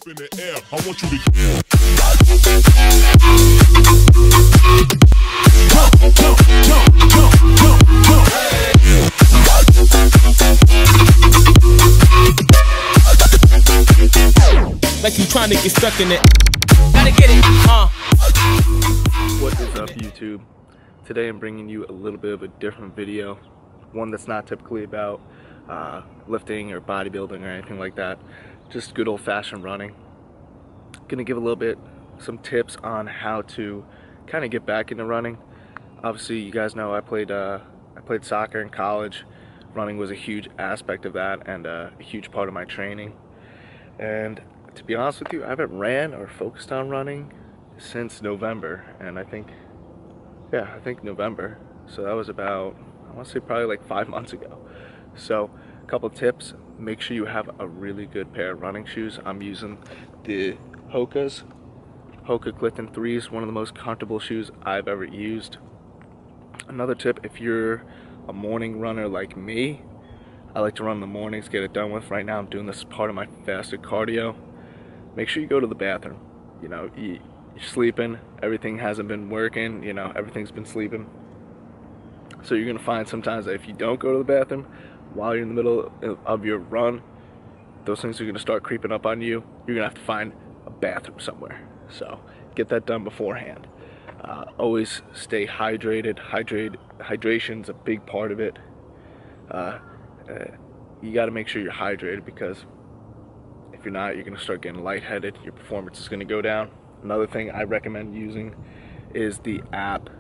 up in the air. I want you to like you trying to get stuck in it. Gotta get it, What is up, YouTube? Today I'm bringing you a little bit of a different video, one that's not typically about lifting or bodybuilding or anything like that, just good old-fashioned running. Gonna give a little bit some tips on how to kind of get back into running. Obviously, you guys know I played soccer in college. Running was a huge aspect of that and a huge part of my training. And to be honest with you, I haven't ran or focused on running since November, and I think November. So that was about, I want to say probably like 5 months ago. So a couple tips: make sure you have a really good pair of running shoes. I'm using the Hoka Clifton 3s, one of the most comfortable shoes I've ever used. Another tip: if you're a morning runner like me, I like to run in the mornings, get it done with. Right now I'm doing this as part of my fasted cardio. Make sure you go to the bathroom. You know, you're sleeping, everything hasn't been working, you know, everything's been sleeping. So you're gonna find sometimes that if you don't go to the bathroom while you're in the middle of your run, those things are gonna start creeping up on you. You're gonna have to find a bathroom somewhere. So get that done beforehand. Always stay hydrated. Hydration's a big part of it. You got to make sure you're hydrated, because if you're not, you're going to start getting lightheaded. Your performance is going to go down. Another thing I recommend using is the app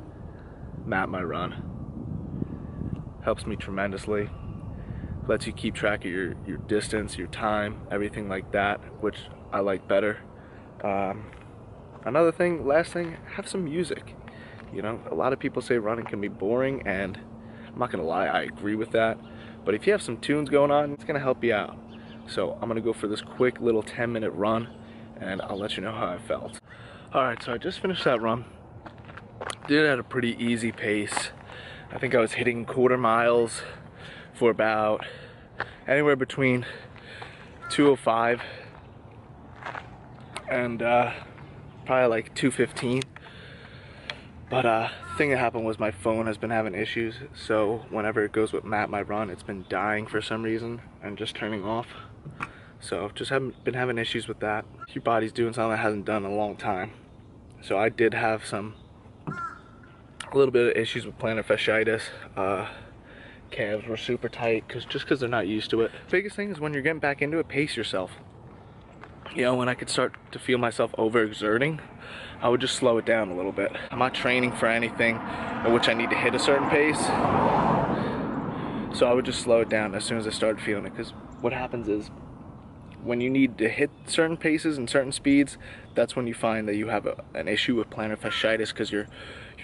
Map My Run. Helps me tremendously. Lets you keep track of your distance, your time, everything like that, which I like better. Another thing, last thing, have some music. You know, a lot of people say running can be boring, and I'm not gonna lie, I agree with that. But if you have some tunes going on, it's gonna help you out. So I'm gonna go for this quick little 10-minute run, and I'll let you know how I felt. Alright, so I just finished that run. Did it at a pretty easy pace. I think I was hitting quarter miles for about anywhere between 2:05 and probably like 2:15. But the thing that happened was my phone has been having issues, so whenever it goes with Map My Run, it's been dying for some reason and just turning off. So just haven't been having issues with that. Your body's doing something it hasn't done in a long time. So I did have a little bit of issues with plantar fasciitis. Calves were super tight just because they're not used to it. Biggest thing is when you're getting back into it, pace yourself. You know, when I could start to feel myself overexerting, I would just slow it down a little bit. I'm not training for anything in which I need to hit a certain pace, so I would just slow it down as soon as I started feeling it. Because what happens is, when you need to hit certain paces and certain speeds, that's when you find that you have an issue with plantar fasciitis, because your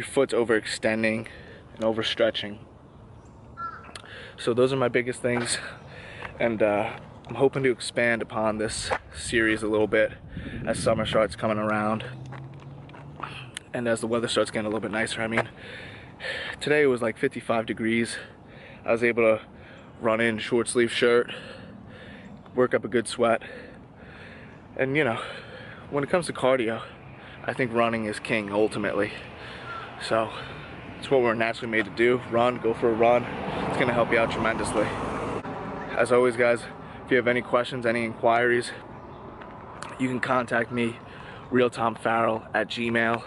foot's overextending and overstretching. So those are my biggest things, and I'm hoping to expand upon this series a little bit as summer starts coming around and as the weather starts getting a little bit nicer. I mean, today it was like 55 degrees. I was able to run in short sleeve shirt, work up a good sweat, and you know, when it comes to cardio, I think running is king ultimately. So it's what we're naturally made to do: run, go for a run. It's gonna help you out tremendously. As always, guys, if you have any questions, any inquiries, you can contact me, realtomfarrell@gmail.com,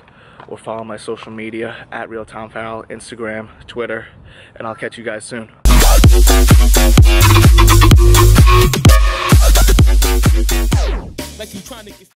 or follow my social media at realtomfarrell, Instagram, Twitter, and I'll catch you guys soon.